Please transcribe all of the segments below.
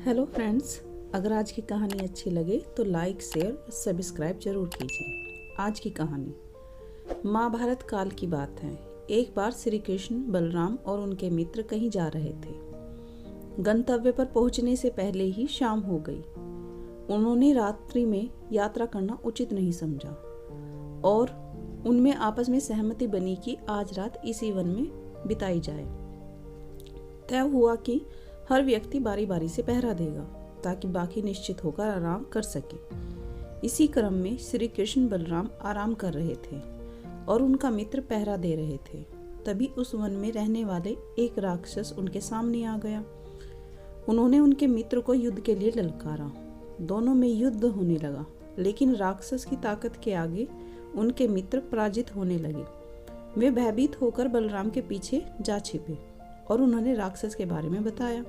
Hello friends, अगर आज की कहानी अच्छी लगे तो लाइक शेयर और सब्सक्राइब जरूर कीजिए। आज की कहानी महाभारत काल की बात है। एक बार श्री कृष्ण, बलराम और उनके मित्र कहीं जा रहे थे। गंतव्य पर पहुंचने से पहले ही शाम हो गई। उन्होंने रात्रि में यात्रा करना उचित नहीं समझा और उनमें आपस में सहमति बनी कि आज रात इसी वन में बिताई जाए। तय हुआ कि हर व्यक्ति बारी बारी से पहरा देगा ताकि बाकी निश्चित होकर आराम कर सके। इसी क्रम में श्री कृष्ण बलराम आराम कर रहे थे और उनका मित्र पहरा दे रहे थे। तभी उस वन में रहने वाले एक राक्षस उनके सामने आ गया। उन्होंने उनके मित्र को युद्ध के लिए ललकारा। दोनों में युद्ध होने लगा, लेकिन राक्षस की ताकत के आगे उनके मित्र पराजित होने लगे। वे भयभीत होकर बलराम के पीछे जा छिपे और उन्होंने राक्षस के बारे में बताया।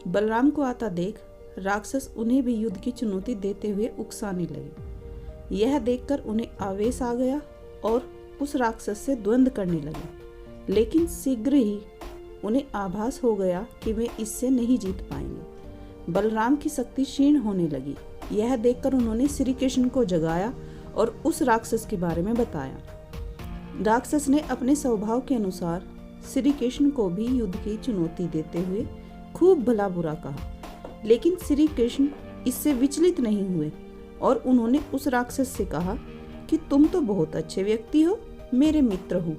बलराम को आता देख राक्षस उन्हें भी युद्ध की चुनौती देते हुए उकसाने लगे। यह देखकर उन्हें आवेश आ गया और उस राक्षस से द्वंद्व करने लगे, लेकिन शीघ्र ही उन्हें आभास हो गया कि वे इससे नहीं जीत पाएंगे। बलराम की शक्ति क्षीण होने लगी। यह देखकर उन्होंने श्री कृष्ण को जगाया और उस राक्षस के बारे में बताया। राक्षस ने अपने स्वभाव के अनुसार श्री कृष्ण को भी युद्ध की चुनौती देते हुए खूब भला बुरा कहा, लेकिन श्री कृष्ण इससे विचलित नहीं हुए और उन्होंने उस राक्षस से कहा कि तुम तो बहुत अच्छे व्यक्ति हो, मेरे मित्र हो।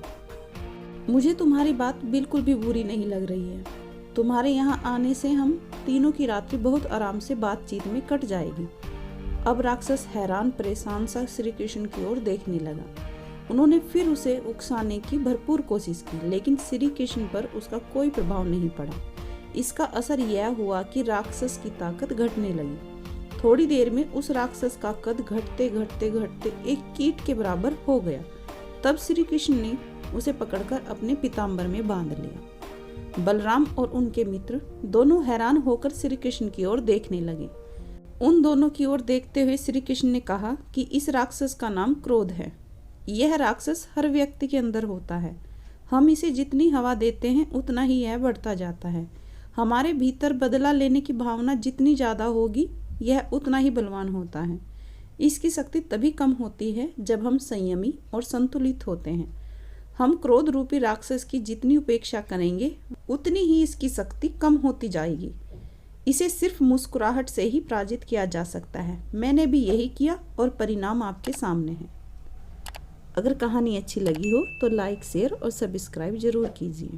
मुझे तुम्हारी बात बिल्कुल भी बुरी नहीं लग रही है। तुम्हारे यहाँ आने से हम तीनों की रात्रि बहुत आराम से बातचीत में कट जाएगी। अब राक्षस हैरान परेशान सा श्री कृष्ण की ओर देखने लगा। उन्होंने फिर उसे उकसाने की भरपूर कोशिश की, लेकिन श्री कृष्ण पर उसका कोई प्रभाव नहीं पड़ा। इसका असर यह हुआ कि राक्षस की ताकत घटने लगी। थोड़ी देर में उस राक्षस का कद घटते घटते घटते एक कीट के बराबर हो गया। तब श्री कृष्ण ने उसे पकड़कर अपने पीताम्बर में बांध लिया। बलराम और उनके मित्र दोनों हैरान होकर श्री कृष्ण की ओर देखने लगे। उन दोनों की ओर देखते हुए श्री कृष्ण ने कहा कि इस राक्षस का नाम क्रोध है। यह राक्षस हर व्यक्ति के अंदर होता है। हम इसे जितनी हवा देते हैं उतना ही यह बढ़ता जाता है। हमारे भीतर बदला लेने की भावना जितनी ज़्यादा होगी, यह उतना ही बलवान होता है। इसकी शक्ति तभी कम होती है जब हम संयमी और संतुलित होते हैं। हम क्रोध रूपी राक्षस की जितनी उपेक्षा करेंगे, उतनी ही इसकी शक्ति कम होती जाएगी। इसे सिर्फ मुस्कुराहट से ही पराजित किया जा सकता है। मैंने भी यही किया और परिणाम आपके सामने है। अगर कहानी अच्छी लगी हो तो लाइक शेयर और सब्सक्राइब जरूर कीजिए।